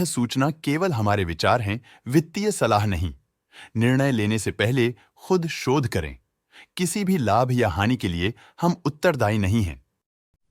सूचना केवल हमारे विचार हैं, वित्तीय सलाह नहीं। निर्णय लेने से पहले खुद शोध करें। किसी भी लाभ या हानि के लिए हम उत्तरदायी नहीं हैं।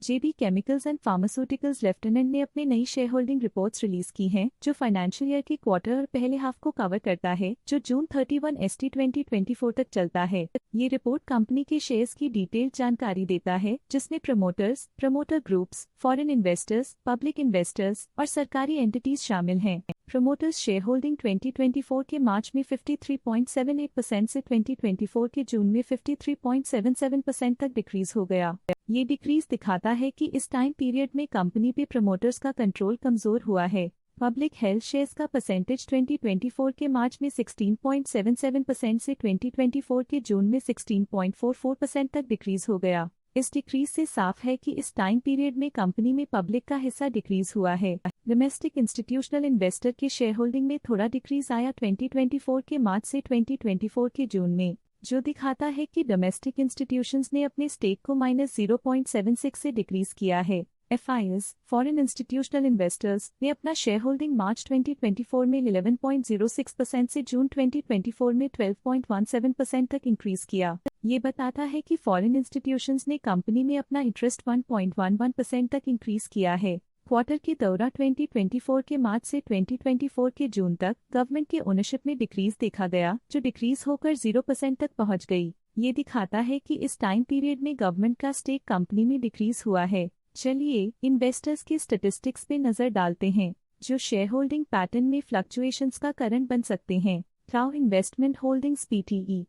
जेबी केमिकल्स एंड फार्मास्यूटिकल्स लेफ्टिनेंट ने अपनी नई शेयर होल्डिंग रिपोर्ट्स रिलीज की हैं, जो फाइनेंशियल ईयर के क्वार्टर और पहले हाफ को कवर करता है, जो जून 31 ST 2024 तक चलता है। ये रिपोर्ट कंपनी के शेयर्स की डिटेल्ड जानकारी देता है, जिसमें promoters, promoter groups, foreign investors, public investors और सरकारी एंटिटीज शामिल हैं। प्रमोटर्स शेयर होल्डिंग 2024 के मार्च में 53.78% से 2024 के जून में 53.77% तक डिक्रीज हो गया। ये डिक्रीज दिखाता है कि इस टाइम पीरियड में कंपनी पे प्रमोटर्स का कंट्रोल कमजोर हुआ है। पब्लिक हेल्थ शेयर्स का परसेंटेज 2024 के मार्च में 16.77% से 2024 के जून में 16.44% तक डिक्रीज हो गया। इस डिक्रीज से साफ है कि इस टाइम पीरियड में कंपनी में पब्लिक का हिस्सा डिक्रीज हुआ है। डोमेस्टिक इंस्टीट्यूशनल इन्वेस्टर के शेयर होल्डिंग में थोड़ा डिक्रीज आया 2024 के मार्च से 2024 के जून में, जो दिखाता है कि डोमेस्टिक इंस्टीट्यूशंस ने अपने स्टेक को -0.76 से डिक्रीज किया है। FIs, फॉरेन इंस्टीट्यूशनल इन्वेस्टर्स, ने अपना शेयर होल्डिंग मार्च 2024 में 11.06% से जून 2024 में 12.17% तक इंक्रीज किया। ये बताता है कि फॉरेन इंस्टीट्यूशंस ने कंपनी में अपना इंटरेस्ट 1.11% तक इंक्रीज किया है। क्वार्टर के दौरान 2024 के मार्च से 2024 के जून तक गवर्नमेंट के ओनरशिप में डिक्रीज देखा गया, जो डिक्रीज होकर 0% तक पहुंच गई। ये दिखाता है कि इस टाइम पीरियड में गवर्नमेंट का स्टेक कंपनी में डिक्रीज हुआ है। चलिए इन्वेस्टर्स की स्टैटिस्टिक्स पे नजर डालते हैं, जो शेयर होल्डिंग पैटर्न में फ्लक्चुएशंस का कारण बन सकते हैं। Clough investment holdings PTE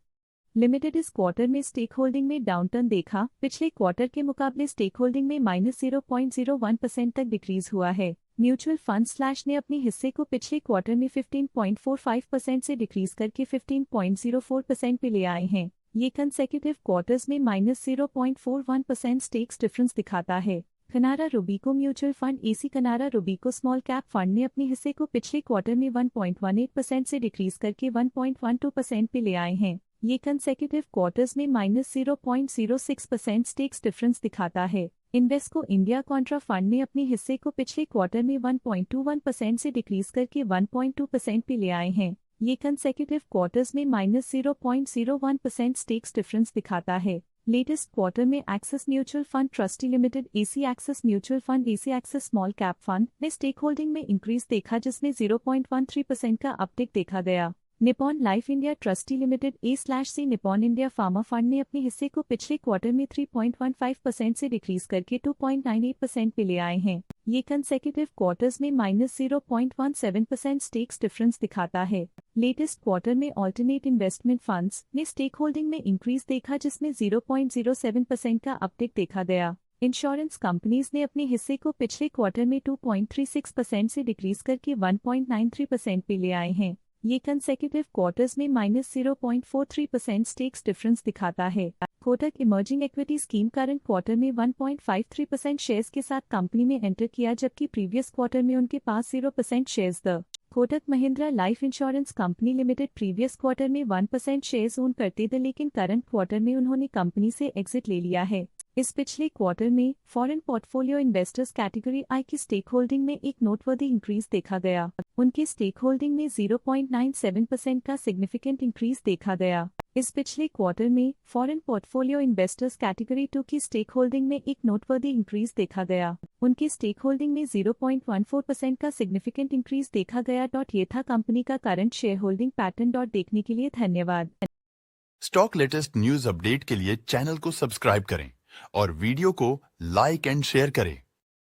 limited इस क्वार्टर में स्टेक होल्डिंग में डाउनटर्न देखा। पिछले क्वार्टर के मुकाबले स्टेक होल्डिंग में -0.01% तक डिक्रीज हुआ है। म्यूचुअल फंड स्लैश ने अपने हिस्से को पिछले क्वार्टर में 15.45% से डिक्रीज करके 15.04% पे ले आए हैं। ये कंसेक्यूटिव क्वार्टर्स में -0.41% स्टेक्स डिफरेंस दिखाता है। कनारा रूबिको म्यूचुअल फंड AC कनारा रूबिको स्मॉल कैप फंड ने अपने हिस्से को पिछले क्वार्टर में 1.18% से डिक्रीज करके 1.12% पे ले आए हैं। ये कंसेक्यूटिव क्वार्टर्स में -0.06% स्टेक्स डिफरेंस दिखाता है। इन्वेस्को इंडिया कॉन्ट्रा फंड ने अपने हिस्से को पिछले क्वार्टर में 1.21% से डिक्रीज करके 1.2% पे ले आए हैं। ये कंसेक्यूटिव क्वार्टर्स में -0.01% स्टेक्स डिफरेंस दिखाता है। लेटेस्ट क्वार्टर में axis mutual fund trustee limited AC axis mutual fund AC axis small cap fund ने स्टेक होल्डिंग में इंक्रीज देखा, जिसमें 0.13% का अपटिक देखा गया। Nippon life India trustee limited A/C Nippon India pharma fund ने अपने हिस्से को पिछले क्वार्टर में 3.15% से डिक्रीज करके 2.98% पे ले आए हैं। ये कंसेक्यूटिव क्वार्टर्स में -0.17% स्टेक्स डिफरेंस दिखाता है। लेटेस्ट क्वार्टर में ऑल्टरनेट इन्वेस्टमेंट फंड्स ने स्टेक होल्डिंग में इंक्रीज देखा, जिसमें 0.07% का अपटिक देखा गया। इंश्योरेंस कंपनीज ने अपने हिस्से को पिछले क्वार्टर में 2.36% से डिक्रीज करके 1.93% पे ले आए हैं। ये कंसेक्यूटिव क्वार्टर्स में -0.43% स्टेक्स डिफरेंस दिखाता है। Kotak emerging equity scheme current quarter में 1.53% शेयर्स के साथ कंपनी में एंटर किया, जबकि प्रीवियस क्वार्टर में उनके पास 0% shares the Kotak Mahindra life insurance company limited previous quarter में 1% शेयर्स ओन करते थे, लेकिन करंट क्वार्टर में उन्होंने कंपनी से एग्जिट ले लिया है। इस पिछले क्वार्टर में foreign portfolio investors category I की स्टेक होल्डिंग में एक नोटवर्दी इंक्रीज देखा गया। उनके स्टेक होल्डिंग में 0.97% का सिग्निफिकेंट इंक्रीज देखा गया। इस पिछले क्वार्टर में फॉरेन पोर्टफोलियो इन्वेस्टर्स कैटेगरी 2 की स्टेक होल्डिंग में एक नोटवर्दी इंक्रीज देखा गया। उनके स्टेक होल्डिंग में 0.14% का सिग्निफिकेंट इंक्रीज देखा गया। ये था कंपनी का करंट शेयर होल्डिंग पैटर्न। देखने के लिए धन्यवाद। स्टॉक लेटेस्ट न्यूज अपडेट के लिए चैनल को सब्सक्राइब करें और वीडियो को लाइक एंड शेयर करें।